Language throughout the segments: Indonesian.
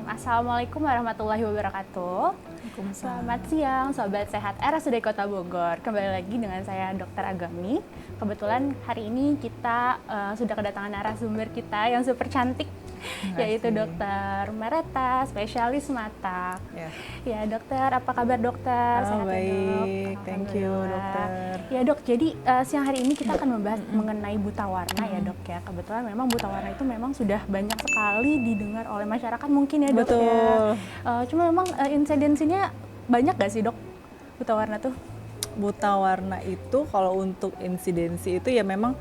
Assalamualaikum warahmatullahi wabarakatuh. Selamat siang, Sobat Sehat RSUD Kota Bogor. Kembali lagi dengan saya Dr. Agami. Kebetulan hari ini kita sudah kedatangan narasumber kita yang super cantik, yaitu Dr. Mareta, spesialis mata. Ya dokter, apa kabar dokter? Sehat baik, ya, dok? Thank you dokter. Ya dok, jadi siang hari ini kita akan membahas mengenai buta warna ya dok ya. Kebetulan memang buta warna itu memang sudah banyak sekali didengar oleh masyarakat mungkin ya dok. Betul. Ya. Cuma memang insidensinya banyak gak sih dok buta warna tuh? Buta warna itu kalau untuk insidensi itu ya memang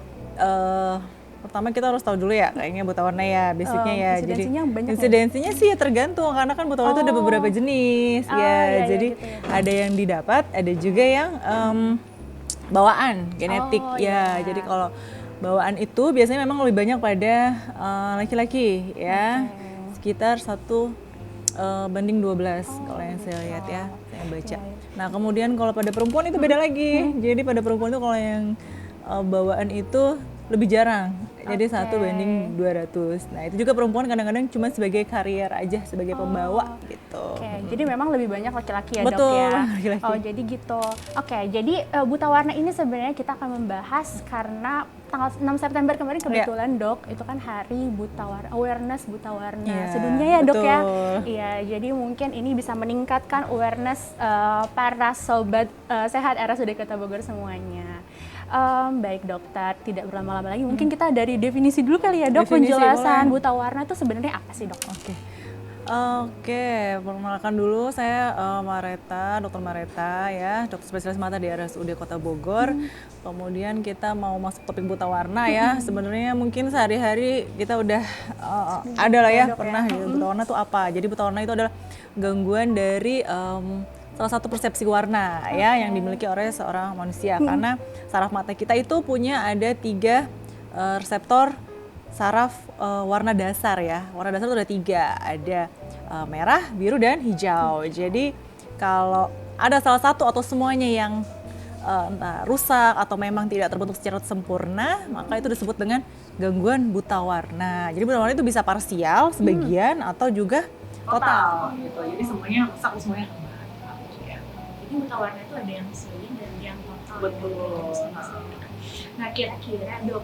pertama kita harus tahu dulu ya kayaknya buta warna ya basicnya ya. Jadi insidensinya sih ya tergantung karena kan buta warna itu ada beberapa jenis ya. Jadi gitu ya. Ada yang didapat, ada juga yang bawaan genetik ya. Jadi kalau bawaan itu biasanya memang lebih banyak pada laki-laki ya. Sekitar 1:12 kalau yang saya lihat ya, saya baca. Nah kemudian kalau pada perempuan itu beda lagi. Jadi pada perempuan itu kalau yang bawaan itu lebih jarang. Jadi 1:200. Nah itu juga perempuan kadang-kadang cuma sebagai karier aja, sebagai pembawa gitu. Jadi memang lebih banyak laki-laki ya betul, dok ya? Laki-laki. Oh jadi gitu. Jadi buta warna ini sebenarnya kita akan membahas karena tanggal 6 September kemarin kebetulan dok, itu kan hari buta warna, awareness buta warna sedunia ya dok ya? Iya, jadi mungkin ini bisa meningkatkan awareness para sobat sehat RSUD Kota Bogor semuanya. Baik dokter, tidak berlama-lama lagi, mungkin kita dari definisi dulu kali ya dok, penjelasan buta warna itu sebenarnya apa sih dok? Oke, perkenalkan dulu saya Mareta, Dr. Mareta ya, dokter spesialis mata di RSUD Kota Bogor. Kemudian kita mau masuk topik buta warna ya, sebenarnya mungkin sehari-hari kita udah ada lah ya, pernah ya. Buta warna itu apa? Jadi buta warna itu adalah gangguan dari salah satu persepsi warna ya yang dimiliki oleh seorang manusia karena saraf mata kita itu punya ada 3 reseptor saraf warna dasar ya. Warna dasar itu ada 3, ada merah, biru dan hijau. Jadi kalau ada salah satu atau semuanya yang entah rusak atau memang tidak terbentuk secara sempurna, maka itu disebut dengan gangguan buta warna. Jadi buta warna itu bisa parsial, sebagian atau juga total gitu. Jadi semuanya rusak, semuanya buta warna itu ada yang sebagian dan yang total. Betul. Nah kira-kira dok,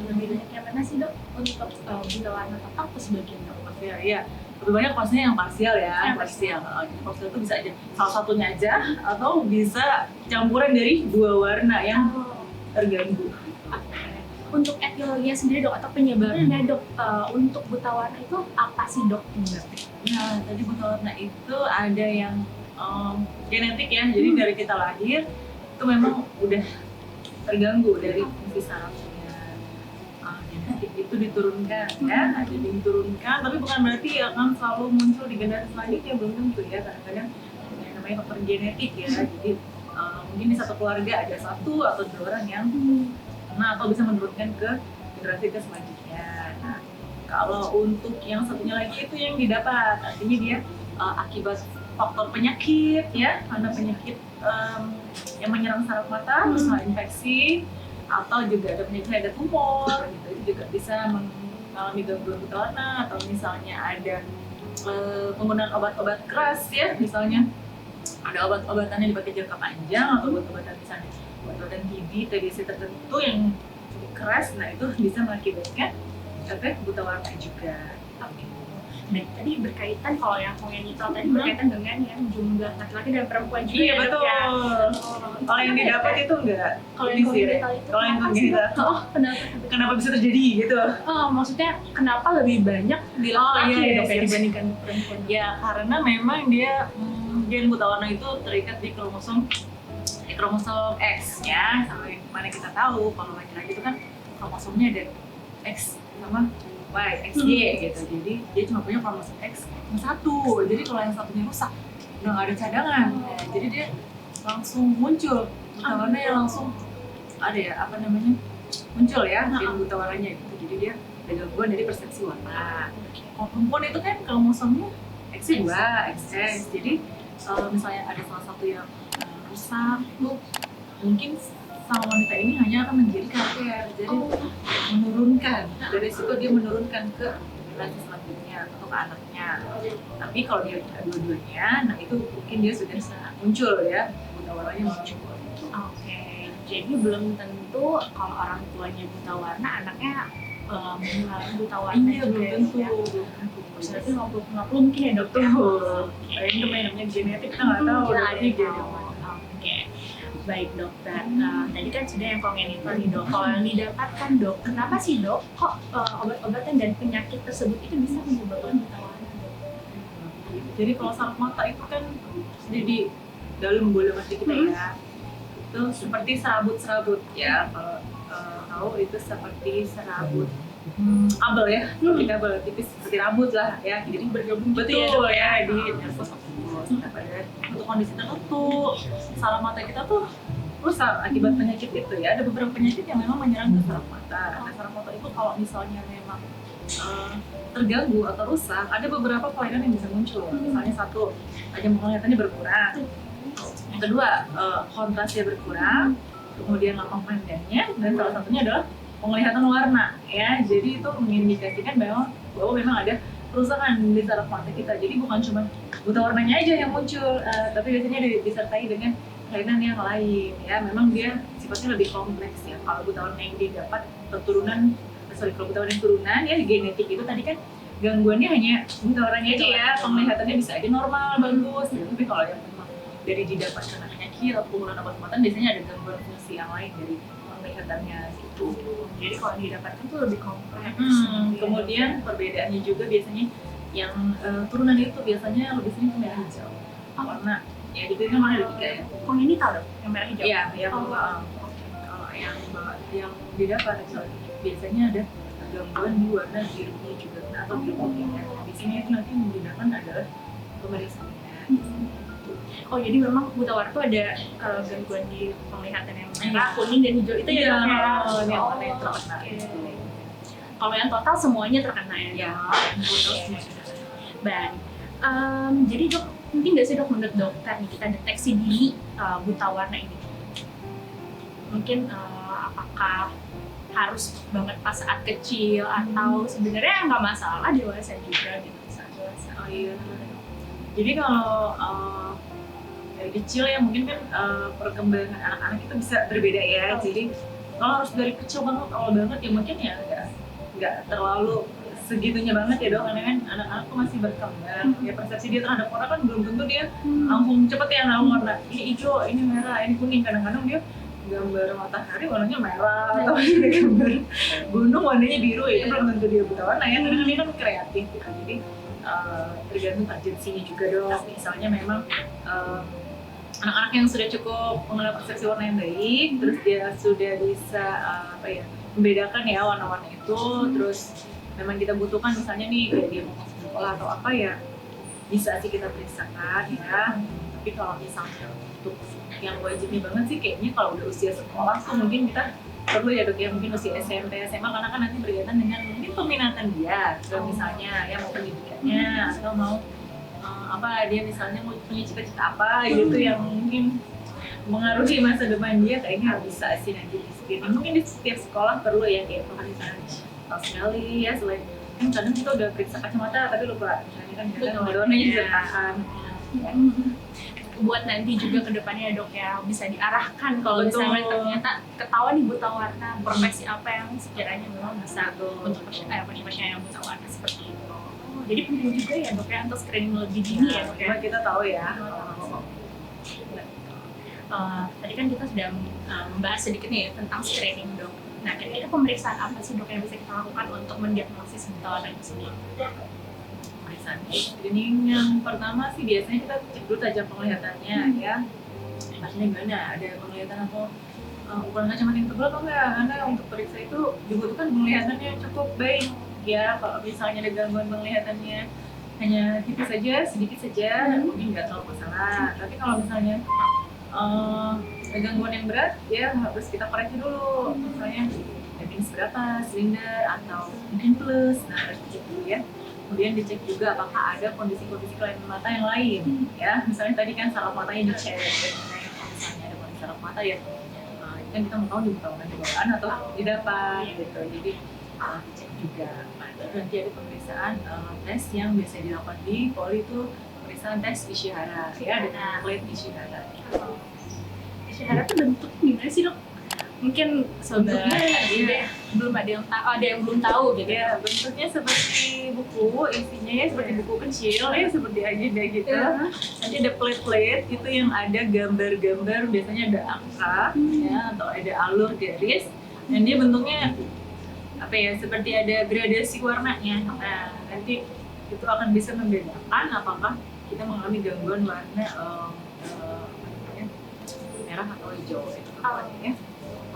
lebih banyak yang mana sih dok untuk buta warna total atau sebagian dok? Iya, lebih banyak pastinya yang parsial ya. Parsial itu bisa aja salah satunya aja atau bisa campuran dari 2 warna yang terganggu. Untuk etiologinya sendiri dok atau penyebabnya dok, untuk buta warna itu apa sih dok? Nah tadi buta warna itu ada yang genetik ya, jadi dari kita lahir itu memang udah terganggu dari fungsi sarafnya. Genetik itu diturunkan ya, ada diturunkan, tapi bukan berarti akan selalu muncul di generasi selanjutnya, belum tentu ya. Kadang-kadang yang namanya faktor genetik ya, jadi mungkin di satu keluarga ada 1 atau 2 orang yang kena atau bisa menurunkan ke generasi selanjutnya. Nah, kalau untuk yang satunya lagi itu yang didapat, artinya dia akibat faktor penyakit ya, karena penyakit yang menyerang saraf mata, misalnya infeksi atau juga ada penyakit ada tumor gitu, itu juga bisa mengalami gangguan buta warna. Atau misalnya ada penggunaan obat-obat keras ya, misalnya ada obat-obatan yang dipakai jangka panjang atau obat-obatan misalnya obat-obatan TB, TBC tertentu yang cukup keras, nah itu bisa mengakibatkan efek buta warna juga. Nah, tadi berkaitan kalau yang nital tadi berkaitan dengan yang jumlah laki-laki dan perempuan juga. Iya betul. Ya? Kalau yang didapat itu enggak. Kalau yang congenital itu kalau yang congenital. Kenapa bisa terjadi gitu? Maksudnya kenapa lebih banyak di laki-laki dibandingkan perempuan? Ya karena memang dia gen buta warna itu terikat di kromosom X ya. Sampai mana kita tahu kalau laki-laki itu kan kromosomnya ada X sama Y, XY gitu. Jadi dia cuma punya kromosom X yang 1. Jadi kalau yang satunya rusak, udah nggak ada cadangan. Nah, jadi dia langsung muncul buta warna yang langsung ada ya muncul ya gen buta warnanya gitu. Jadi dia ada gangguan dari persepsi warna. Kalau perempuan itu kan kromosomnya XY, XX. Jadi misalnya ada salah satu yang rusak, mungkin sama wanita ini hanya akan menjadi karier, jadi menurunkan dari situ dia menurunkan ke generasi selanjutnya. ibunya atau ke anaknya. Tapi kalau dia dua-duanya, nah itu mungkin dia sudah muncul ya, buta warnanya muncul. Oke, jadi belum tentu kalau orang tuanya buta warna, anaknya mengalami buta warna. Iya, belum tentu. Berarti 50-50 mungkin ya dok. Ini namanya genetik, kita nggak tahu. Kita ada Jadi tahu. Oke, baik dokter. Tadi kan sudah yang kongenital nih dok. Kalau yang didapatkan dok, kenapa sih dok? Kok obat-obatan dan penyakit tersebut itu bisa menyebabkan buta warna dok? Jadi kalau saraf mata itu kan di dalam bola mata kita ya, itu seperti serabut-serabut ya. Kalau tahu itu seperti serabut kabel ya, kabel tipis seperti rambut lah ya. Jadi bergabung betul ya di nervus optimus. Nah, pada untuk kondisi tertentu saraf mata kita tuh rusak akibat penyakit itu ya. Ada beberapa penyakit yang memang menyerang ke saraf mata. Nah, saraf mata itu kalau misalnya memang terganggu atau rusak, ada beberapa kelainan yang bisa muncul. Misalnya satu, aja penglihatannya berkurang. Yang kedua, kontrasnya berkurang. Kemudian lapang pandangnya, dan salah satunya adalah penglihatan warna ya. Jadi itu mengindikasikan bahwa memang ada kerusakan di saraf mata kita. Jadi bukan cuma buta warnanya aja yang muncul, tapi biasanya disertai dengan kelainan yang lain ya. Memang dia sifatnya lebih kompleks ya. Kalau buta warna yang didapat kalau buta warna yang turunan ya, genetik itu tadi kan gangguannya hanya buta warnanya aja ya, penglihatannya bisa aja normal, bagus. Tapi kalau yang memang dari didapat karena penyakit atau penggunaan obat-obatan, biasanya ada gangguan fungsi yang lain dari penglihatannya gitu. Jadi kalau didapatkan tuh lebih kompleks. Kemudian perbedaannya juga biasanya yang turunan itu biasanya lebih sering ke merah hijau. Warna ya jadi kan warna ada 3 ya. Kongenital dok, yang merah hijau. Iya, kalau yang didapat biasanya ada gangguan di warna birunya juga atau biru putih ya. Di sini itu nanti yang menggunakan adalah pemeriksaannya. Oh jadi memang buta warna itu ada gangguan di penglihatan yang merah, kuning dan hijau itu ya dok ya? Yang warna yang terkena. Kalau yang total semuanya terkena ya? Ya, total semuanya terkena. Baik, jadi dok mungkin nggak sih dok menurut dokter nih kita deteksi dini buta warna ini? Mungkin apakah harus banget pas saat kecil atau sebenarnya nggak masalah dewasa juga gitu saat dewasa? Oh iya. Jadi kalau dari kecil ya mungkin kan perkembangan anak-anak itu bisa berbeda ya. Jadi kalau harus dari kecil banget, awal banget ya mungkin ya nggak terlalu segitunya banget ya dong, karena kan anak-anak tuh masih berkembang. Ya persepsi dia terhadap warna kan belum tentu dia langsung cepet ya nahu warna. Ini hijau, ini merah, ini kuning. Kadang-kadang dia gambar matahari warnanya merah atau gambar gunung warnanya biru, itu belum tentu dia buta warna ya. Karena dia kan kreatif gitu. Jadi tergantung urgensinya juga dong. Misalnya memang anak-anak yang sudah cukup mengenal persepsi warna yang baik, terus dia sudah bisa membedakan ya warna-warna itu, terus memang kita butuhkan misalnya nih kayak dia mau masuk sekolah atau apa ya, bisa sih kita periksakan ya. Tapi kalau misalnya untuk yang wajibnya banget sih kayaknya kalau udah usia sekolah tuh mungkin kita perlu ya dok ya, mungkin usia SMP, SMA, karena kan nanti berkaitan dengan mungkin peminatan dia, kalau misalnya ya mau pendidikannya atau mau dia misalnya mau punya cita-cita apa gitu yang mungkin mengaruhi masa depan dia, kayaknya bisa sih nanti di screening. Mungkin di setiap sekolah perlu ya kayak pemeriksaan sekali ya, selain kan kadang kita udah periksa kacamata tapi lupa misalnya kan warnanya bisa tahan. Buat nanti juga kedepannya dok ya bisa diarahkan kalau misalnya ternyata ketahuan nih buta warna, profesi apa yang sekiranya memang bisa untuk pasien yang buta warna seperti itu. Jadi penting juga ya dok ya untuk screening lebih dini ya dok ya. Kita tahu ya. Tadi kan kita sudah membahas sedikit nih tentang screening dok. Nah kira-kira pemeriksaan apa sih dok yang bisa kita lakukan untuk mendiagnosis buta warna itu sendiri? Screening yang pertama sih biasanya kita cek dulu tajam penglihatannya ya. Maksudnya gimana? Ada penglihatan atau ukuran kacamata yang tebal atau enggak? Karena untuk periksa itu dibutuhkan penglihatannya cukup baik ya. Kalau misalnya ada gangguan penglihatannya hanya tipis saja, sedikit saja, mungkin nggak terlalu masalah. Tapi kalau misalnya ada gangguan yang berat, ya harus kita koreksi dulu. Misalnya minus berapa, silinder atau mungkin plus. Nah harus dicek dulu ya. Kemudian dicek juga apakah ada kondisi-kondisi kelainan mata yang lain ya. Misalnya tadi kan saraf matanya dicek, kalau misalnya ada kondisi saraf mata ya, kan kita mau tahu di buta warna atau didapat gitu. Jadi dicek juga. Nah, terus nanti ada pemeriksaan tes yang biasa dilakukan di Polri itu pemeriksaan tes isyihara ya, dengan plate isyihara. Isyihara tuh bentuknya gimana sih dok? Mungkin Bentuknya belum ada yang tahu, ada yang belum tahu gitu. ya, bentuknya seperti buku, isinya ya seperti buku kecil ya, seperti agenda gitu. Nanti ada plate-plate itu yang ada gambar-gambar, biasanya ada angka ya, atau ada alur garis, dan dia bentuknya apa ya, seperti ada gradasi warnanya. Nah, nanti itu akan bisa membedakan apakah kita mengalami gangguan warna merah atau hijau itu ya,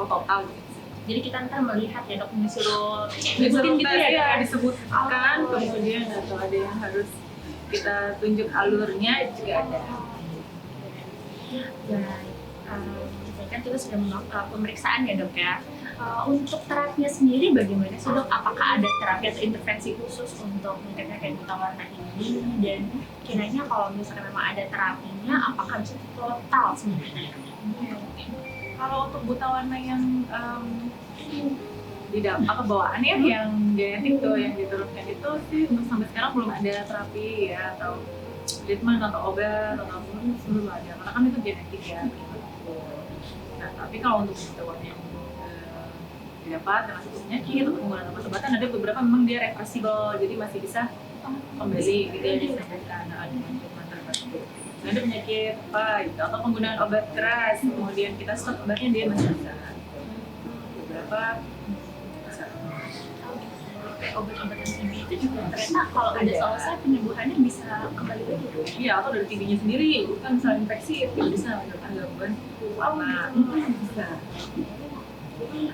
total gitu. Jadi kita ntar melihat ya dok, disuruh Disebutkan gitu ya. disebutkan, kemudian atau ada yang harus kita tunjuk alurnya juga ada. Baik, kan kita sudah melakukan pemeriksaan ya dok ya. Untuk terapinya sendiri bagaimana sih dok? Apakah ada terapi atau intervensi khusus untuk mendeteksi kayak buta warna ini? Dan kiranya kalau misalnya memang ada terapinya, apakah bisa total sebenarnya? Kalau untuk buta warna yang bawaan ya, yang genetik tuh, yang diturunkan itu sih untuk sampai sekarang belum ada terapi ya, atau treatment atau obat atau belum ada, karena kan itu genetik ya. Nah, tapi kalau untuk buta warna yang didapat dengan satu penyakit atau penggunaan obat-obatan, ada beberapa memang dia reversible, jadi masih bisa kembali gitu ya, disembuhkan dengan treatment tertentu. Nah, ada penyakit apa gitu, atau penggunaan obat keras, kemudian kita stop obatnya, dia masih bisa. Beberapa bisa. Kayak obat-obatan TB itu juga ternyata kalau udah selesai penyembuhannya bisa kembali lagi. Iya, atau dari TB-nya sendiri, bukan misalnya infeksi, itu bisa menyebabkan gangguan warna. Bisa.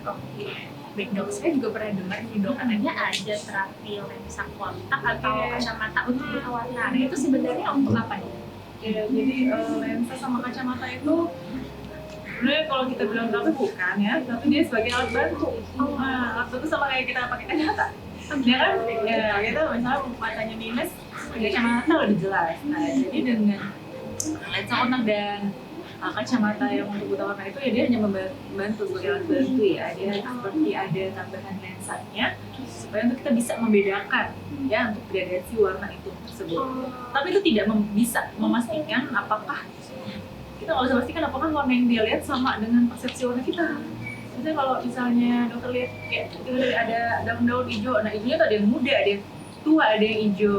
Oke. Baik dok, saya juga pernah dengar nih dok, katanya ada terapi lensa kontak atau kacamata untuk buta warna. Nah, itu sebenarnya untuk apa nih? Ya, jadi lensa sama kacamata itu sebenarnya kalau kita bilang terapi bukan ya, tapi dia sebagai alat bantu. Nah, alat bantu sama kayak kita pakai kacamata. Dia kan, ya kita misalnya matanya minus, pakai kacamata lebih jelas. Nah, jadi dengan lensa kontak dan kacamata yang untuk buta warna itu ya, dia hanya membantu sebagai alat bantu ya. Dia seperti ada tambahan lensanya supaya untuk kita bisa membedakan ya, untuk gradasi warna itu tersebut. Tapi itu tidak bisa memastikan apakah, kita nggak bisa pastikan apakah warna yang dia lihat sama dengan persepsi warna kita. Misalnya kalau misalnya dokter lihat kayak ada daun-daun hijau, nah hijaunya tuh ada yang muda, ada yang tua, ada yang hijau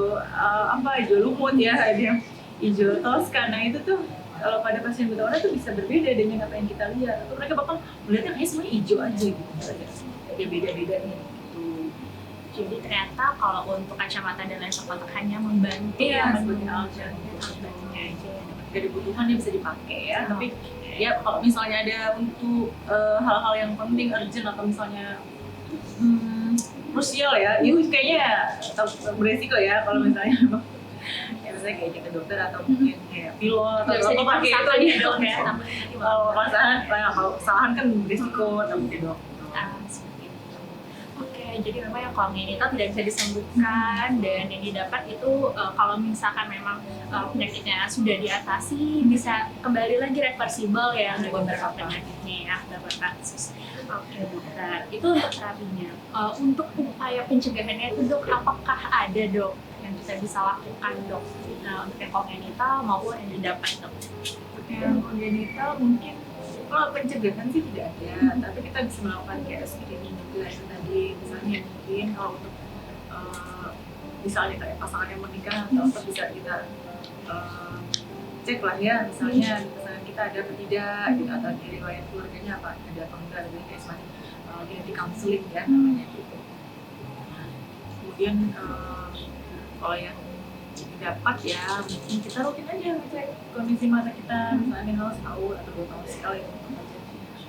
hijau lumut ya, ada yang hijau toska. Nah itu tuh kalau pada pasien buta warna tuh bisa berbeda dengan apa yang kita lihat, atau mereka bakal melihatnya kayak semuanya hijau aja gitu, ada beda-bedanya gitu. Jadi ternyata kalau untuk kacamata dan lensa kontak hanya membantu Iya, sebagai alatnya aja. Dari kebutuhan dia bisa dipakai ya, tapi ya kalau misalnya ada untuk hal-hal yang penting, urgent, atau misalnya krusial ya, itu kayaknya beresiko ya kalau misalnya ya misalnya kayak ke dokter atau mungkin kayak pilot atau apa pakai itu ya dok ya. Kalau kesalahan kan beresiko atau mungkin dok. Jadi memang yang congenital tidak bisa disembuhkan, dan yang didapat itu kalau misalkan memang penyakitnya sudah diatasi bisa kembali lagi reversible ya untuk beberapa penyakitnya ya, beberapa kasus. Oke dokter, itu untuk terapinya. Untuk upaya pencegahannya itu dok, apakah ada dok yang kita bisa lakukan dok, untuk yang congenital maupun yang didapat dok? Yang congenital mungkin kalau pencegahan sih tidak ada, tapi kita bisa melakukan kayak screening juga itu tadi, misalnya mungkin kalau untuk misalnya kayak pasangan yang menikah atau apa, bisa kita cek lah ya, misalnya kita ada atau tidak gitu, atau di riwayat keluarganya apa ada apa enggak, jadi kayak semacam genetic counseling ya namanya gitu. Kemudian kalau yang dapat ya, mungkin kita rutin aja ngecek kondisi mata kita, misalnya harus tahu atau 2 tahun sekali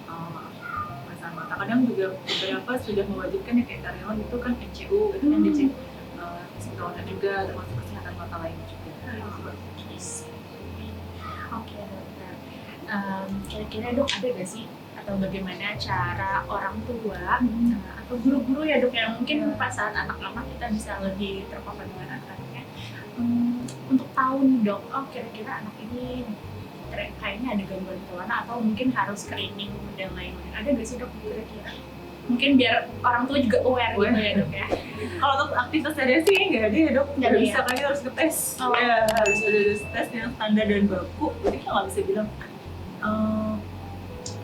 pemeriksaan mata. Kadang juga beberapa sudah mewajibkan ya, kayak karyawan itu kan NCU itu kan dicek psikologi juga, termasuk kesehatan mata lainnya juga. Oke dokter, kira-kira dok ada gak sih atau bagaimana cara orang tua atau guru-guru ya dok, yang mungkin pas saat anak-anak kita bisa lebih terpapar dengan anak-anaknya, untuk tahu nih dok, oh kira-kira anak ini kayaknya ada gangguan buta warna atau mungkin harus screening dan lain-lain, ada gak sih dok kira-kira? Mungkin biar orang tua juga aware gitu ya dok ya. Kalau untuk aktivitas sehari sih nggak ada ya dok, nggak bisa kan kita harus ngetes. Ya harus ada tes yang standar dan baku. Jadi kita nggak bisa bilang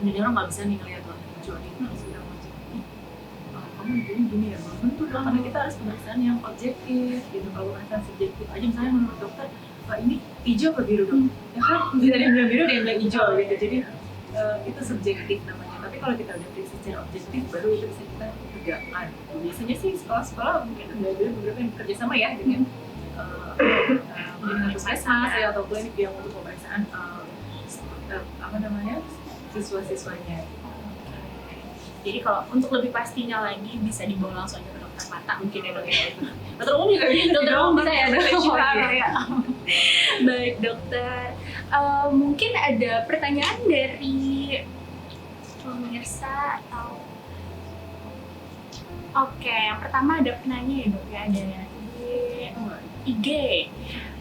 jadi orang nggak bisa nih ngeliat orang kecuali harus bilang kamu gini ya, belum tentu dong, karena kita harus pemeriksaan yang objektif gitu. Kalau pemeriksaan subjektif aja misalnya menurut dokter, ini hijau apa biru dok? Ya kan bisa ada yang bilang biru, ada yang bilang hijau gitu. Jadi itu subjektif namanya. Tapi kalau kita udah periksa secara objektif, baru itu bisa kita tegakkan. Biasanya sih sekolah-sekolah mungkin ada beberapa yang bekerja sama ya dengan puskesmas ya atau klinik yang untuk pemeriksaan siswa-siswanya. Jadi kalau untuk lebih pastinya lagi bisa dibawa langsung aja ke dokter mata mungkin ya dok ya. Dokter umum juga bisa. Dokter umum bisa ya dok. Ya. Baik dokter, mungkin ada pertanyaan dari pemirsa atau Oke, yang pertama ada penanya ya dok ya, ada di IG.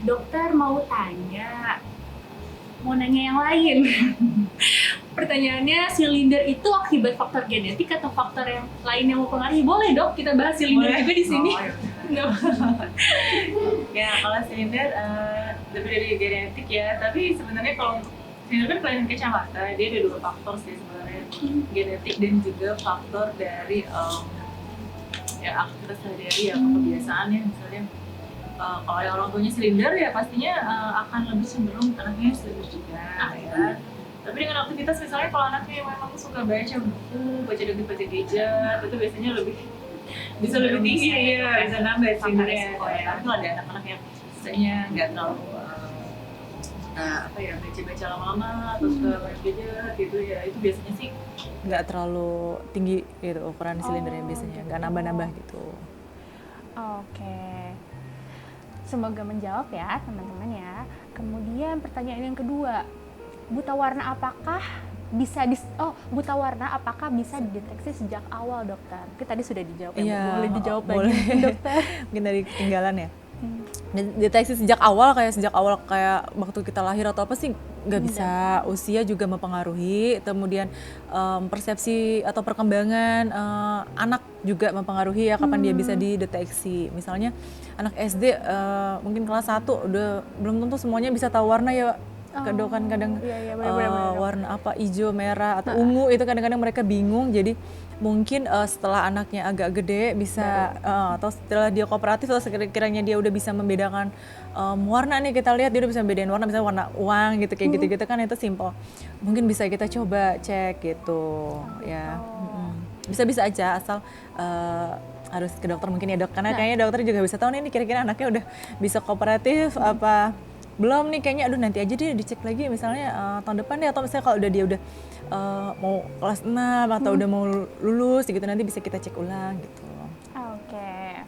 Dokter mau nanya yang lain. Pertanyaannya, silinder itu akibat faktor genetik atau faktor yang lain yang mempengaruhi? Boleh dok, kita bahas silinder juga di sini. Ya kalau silinder lebih dari genetik ya, tapi sebenarnya kalau untuk silinder kan kelainan kacamata, dia ada dua faktor sih sebenarnya, genetik dan juga faktor dari ya aktivitas sehari-hari ya, kebiasaannya. Misalnya kalau yang orang tuanya silinder ya pastinya akan lebih cenderung anaknya silinder juga ya. Tapi dengan aktivitas misalnya kalau anaknya memang suka baca buku, baca gadget, itu biasanya bisa lebih tinggi ya, bisa nambah sindirnya. Tapi kalau ada anak-anak yang misalnya nggak terlalu baca lama-lama atau suka main gadget gitu ya, itu biasanya sih nggak terlalu tinggi gitu ukuran silindernya, biasanya nggak nambah-nambah gitu. Oke, semoga menjawab ya teman-teman ya. Kemudian pertanyaan yang kedua, buta warna apakah bisa dideteksi sejak awal dokter? Mungkin tadi sudah dijawab ya, boleh dijawab lagi dokter. Mungkin dari ketinggalan ya. Deteksi sejak awal kayak waktu kita lahir atau apa sih nggak bisa. Usia juga mempengaruhi, kemudian persepsi atau perkembangan anak juga mempengaruhi ya kapan dia bisa dideteksi. Misalnya anak SD mungkin kelas 1 udah belum tentu semuanya bisa tahu warna ya. Kadang warna apa, hijau, merah atau ungu, itu kadang-kadang mereka bingung. Jadi mungkin setelah anaknya agak gede bisa atau setelah dia kooperatif atau sekiranya dia udah bisa membedakan warna nih, kita lihat dia udah bisa membedain warna, misalnya warna uang gitu kayak gitu-gitu kan, itu simple. Mungkin bisa kita coba cek gitu ya. Bisa-bisa aja asal harus ke dokter mungkin ya dok, karena kayaknya dokter juga bisa tahu nih kira-kira anaknya udah bisa kooperatif apa belum nih, kayaknya aduh nanti aja dia dicek lagi misalnya tahun depan deh, atau misalnya kalau dia udah mau kelas 6 atau udah mau lulus gitu, nanti bisa kita cek ulang gitu. Oke.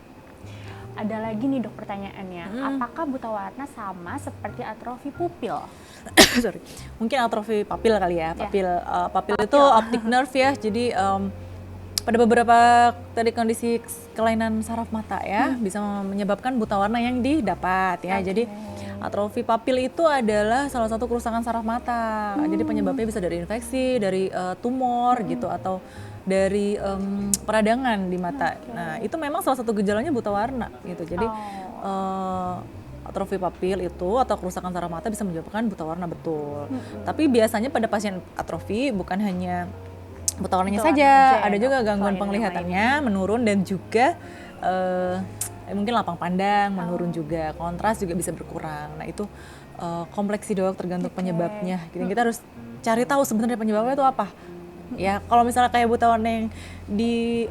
Ada lagi nih dok pertanyaannya, apakah buta warna sama seperti atrofi pupil? Sorry, mungkin atrofi papil kali ya. Papil itu optic nerve ya, jadi pada beberapa tadi kondisi kelainan saraf mata ya bisa menyebabkan buta warna yang didapat ya. Jadi atrofi papil itu adalah salah satu kerusakan saraf mata. Jadi penyebabnya bisa dari infeksi, dari tumor gitu, atau dari peradangan di mata. Nah itu memang salah satu gejalanya buta warna gitu. Jadi atrofi papil itu atau kerusakan saraf mata bisa menyebabkan buta warna, betul. Tapi biasanya pada pasien atrofi bukan hanya buta warnanya saja, ada juga gangguan penglihatannya menurun, dan juga mungkin lapang pandang menurun juga, kontras juga bisa berkurang. Nah itu kompleks sih dok, tergantung penyebabnya. Kita harus cari tahu sebenarnya penyebabnya itu apa. Ya kalau misalnya kayak buta warna yang di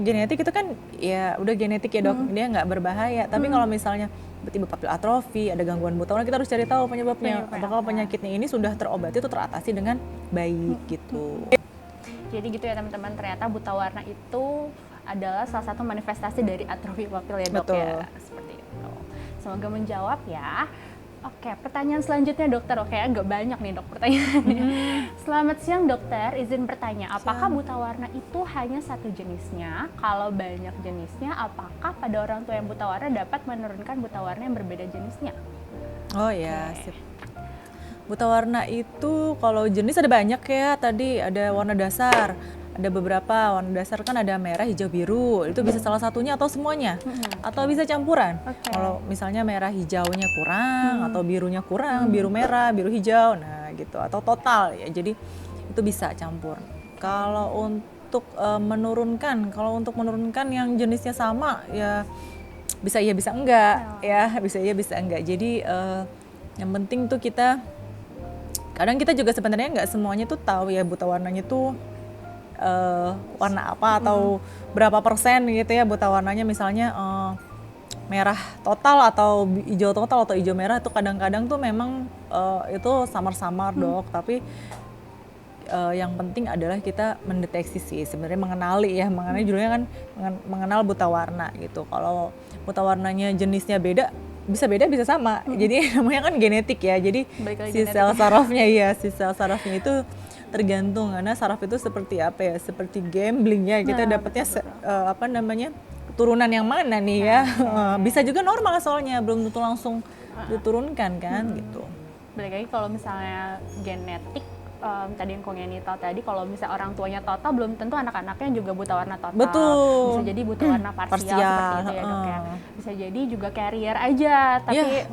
genetik itu kan ya udah genetik ya dok, dia nggak berbahaya. Tapi kalau misalnya tiba-tiba papil atrofi, ada gangguan buta warna, kita harus cari tahu penyebabnya. Apakah penyakitnya ini sudah terobati atau teratasi dengan baik gitu. Jadi gitu ya teman-teman, ternyata buta warna itu adalah salah satu manifestasi dari atrofi papil ya dok. Betul. Ya, seperti itu. Semoga menjawab ya. Oke, pertanyaan selanjutnya dokter. Oke, agak banyak nih dok pertanyaannya. Selamat siang dokter, izin bertanya, apakah buta warna itu hanya satu jenisnya? Kalau banyak jenisnya, apakah pada orang tua yang buta warna dapat menurunkan buta warna yang berbeda jenisnya? Oh ya, sip. Buta warna itu kalau jenis ada banyak ya, tadi ada warna dasar, ada beberapa warna dasar kan ada merah, hijau, biru. Itu bisa salah satunya atau semuanya. Atau bisa campuran. Kalau misalnya merah hijaunya kurang atau birunya kurang, biru merah, biru hijau. Nah, gitu. Atau total ya. Jadi itu bisa campur. Kalau untuk menurunkan yang jenisnya sama ya bisa iya bisa enggak ya, bisa iya bisa enggak. Jadi yang penting tuh kadang kita juga sebenarnya nggak semuanya tuh tahu ya buta warnanya tuh warna apa atau berapa persen gitu ya buta warnanya, misalnya merah total atau hijau total atau hijau merah. Itu kadang-kadang tuh memang itu samar-samar Dok, tapi yang penting adalah kita mendeteksi sih sebenarnya, mengenali judulnya kan mengenal buta warna gitu. Kalau buta warnanya jenisnya beda bisa sama. Jadi namanya kan genetik ya. Jadi si sel sarafnya itu tergantung, karena saraf itu seperti apa ya? Seperti gambling ya. Kita dapatnya keturunan yang mana nih ya. Bisa juga normal soalnya, belum tentu langsung diturunkan kan gitu. Balik lagi kalau misalnya genetik, tadi yang kongenital tadi, kalau misalnya orang tuanya total belum tentu anak-anaknya juga buta warna total. Betul. Bisa jadi buta warna parsial seperti itu ya Dok ya. Bisa jadi juga carrier aja tapi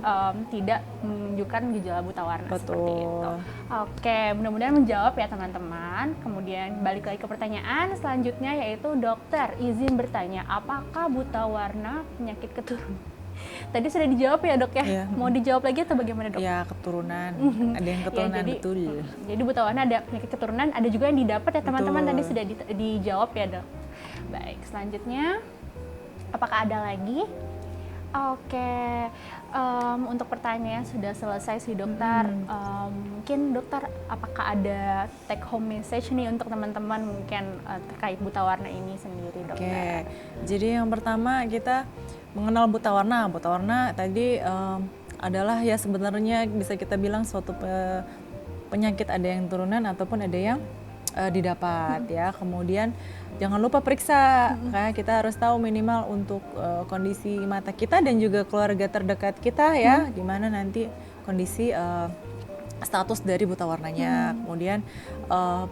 tidak menunjukkan gejala buta warna. Betul. Seperti itu. Oke, mudah-mudahan menjawab ya teman-teman. Kemudian balik lagi ke pertanyaan selanjutnya, yaitu dokter izin bertanya, apakah buta warna penyakit keturunan? Tadi sudah dijawab ya Dok ya? Iya. Mau dijawab lagi atau bagaimana Dok? Ya keturunan, ada yang keturunan betul. Jadi buta warna ada penyakit keturunan, ada juga yang didapat ya teman-teman, tadi sudah dijawab ya Dok. Baik, selanjutnya apakah ada lagi? Oke, untuk pertanyaan sudah selesai sih dokter. Mungkin dokter, apakah ada take home message nih untuk teman-teman mungkin terkait buta warna ini sendiri dokter? Oke, jadi yang pertama kita mengenal buta warna. Buta warna tadi adalah ya sebenarnya bisa kita bilang suatu penyakit, ada yang turunan ataupun ada yang didapat ya. Kemudian jangan lupa periksa, kayak kita harus tahu minimal untuk kondisi mata kita dan juga keluarga terdekat kita ya, gimana nanti kondisi status dari buta warnanya. Kemudian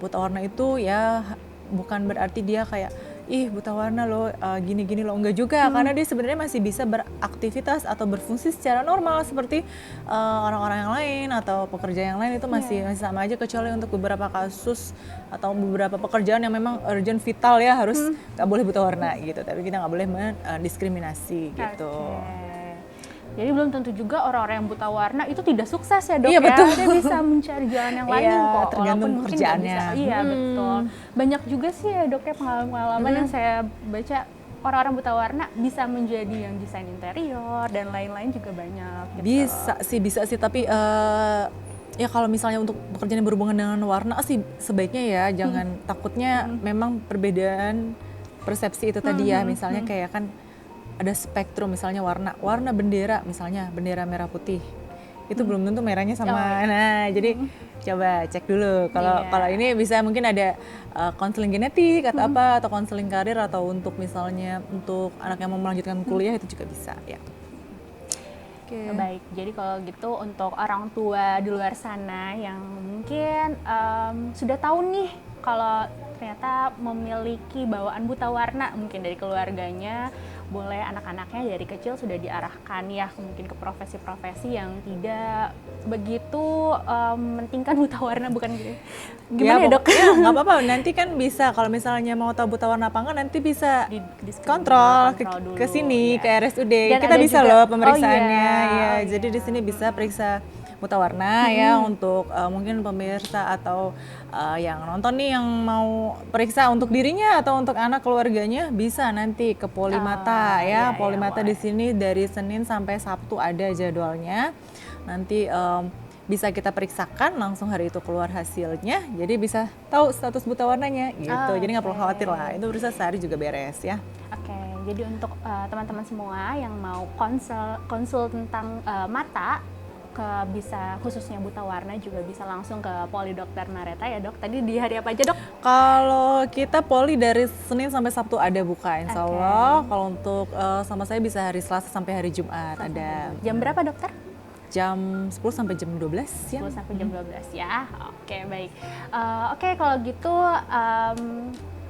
buta warna itu ya bukan berarti dia kayak buta warna lo gini-gini lo, enggak juga, karena dia sebenarnya masih bisa beraktivitas atau berfungsi secara normal seperti orang-orang yang lain atau pekerja yang lain. Itu masih sama aja, kecuali untuk beberapa kasus atau beberapa pekerjaan yang memang urgent vital ya harus nggak boleh buta warna gitu, tapi kita nggak boleh mendiskriminasi gitu. Jadi belum tentu juga orang-orang yang buta warna itu tidak sukses ya Dok Iya, ya. betul. Dia bisa mencari jalan yang lain kok, tergantung walaupun mungkin pekerjaannya. nggak bisa. Iya betul. Banyak juga sih ya Dok ya pengalaman yang saya baca, orang-orang buta warna bisa menjadi yang desain interior dan lain-lain juga banyak gitu. Bisa sih, tapi ya kalau misalnya untuk pekerjaan yang berhubungan dengan warna sih sebaiknya ya jangan, takutnya memang perbedaan persepsi itu tadi ya. Misalnya kayak kan ada spektrum, misalnya warna bendera, misalnya bendera merah putih, itu belum tentu merahnya sama. Nah, jadi coba cek dulu. Kalau ini bisa mungkin ada konseling genetik atau apa, atau konseling karir, atau untuk misalnya untuk anak yang mau melanjutkan kuliah itu juga bisa ya. Baik, jadi kalau gitu untuk orang tua di luar sana yang mungkin sudah tahu nih kalau ternyata memiliki bawaan buta warna mungkin dari keluarganya, boleh anak-anaknya dari kecil sudah diarahkan ya mungkin ke profesi-profesi yang tidak begitu mementingkan buta warna, bukan gitu. Gimana ya Dok? Ya nggak apa-apa, nanti kan bisa kalau misalnya mau tahu buta warna apa enggak, nanti bisa kontrol ke sini ya. Ke RSUD. Dan kita bisa juga, loh pemeriksaannya jadi di sini bisa periksa buta warna ya untuk mungkin pemirsa atau yang nonton nih yang mau periksa untuk dirinya atau untuk anak keluarganya, bisa nanti ke Polimata Polimata di sini dari Senin sampai Sabtu ada jadwalnya. Nanti bisa kita periksakan langsung hari itu keluar hasilnya, jadi bisa tahu status buta warnanya gitu. Jadi nggak perlu khawatir lah, itu berusaha sehari juga beres ya. Jadi untuk teman-teman semua yang mau konsul tentang mata, bisa khususnya buta warna juga bisa langsung ke Poli Dr. Mareta ya Dok. Tadi di hari apa aja Dok? Kalau kita Poli dari Senin sampai Sabtu ada buka insya Allah. Kalau untuk sama saya bisa hari Selasa sampai hari Jumat ada. Jam berapa dokter? Jam 10 sampai jam 12 ya. 10 sampai jam 12 ya. Oke, baik. Oke, kalau gitu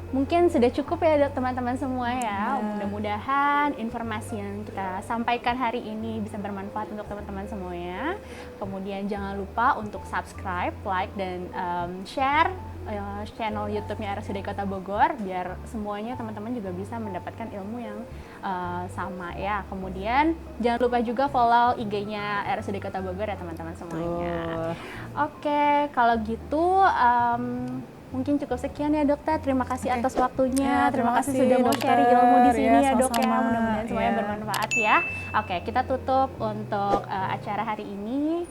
mungkin sudah cukup ya teman-teman semua ya. Mudah-mudahan informasi yang kita sampaikan hari ini bisa bermanfaat untuk teman-teman semuanya. Kemudian jangan lupa untuk subscribe, like, dan share channel YouTube-nya RSUD Kota Bogor biar semuanya teman-teman juga bisa mendapatkan ilmu yang sama ya. Kemudian jangan lupa juga follow IG-nya RSUD Kota Bogor ya teman-teman semuanya. Oke, kalau gitu mungkin cukup sekian ya dokter. Terima kasih atas waktunya. Terima kasih sudah mau sharing ilmu di sini ya dok ya. Mudah-mudahan semuanya bermanfaat ya. Oke, kita tutup untuk acara hari ini.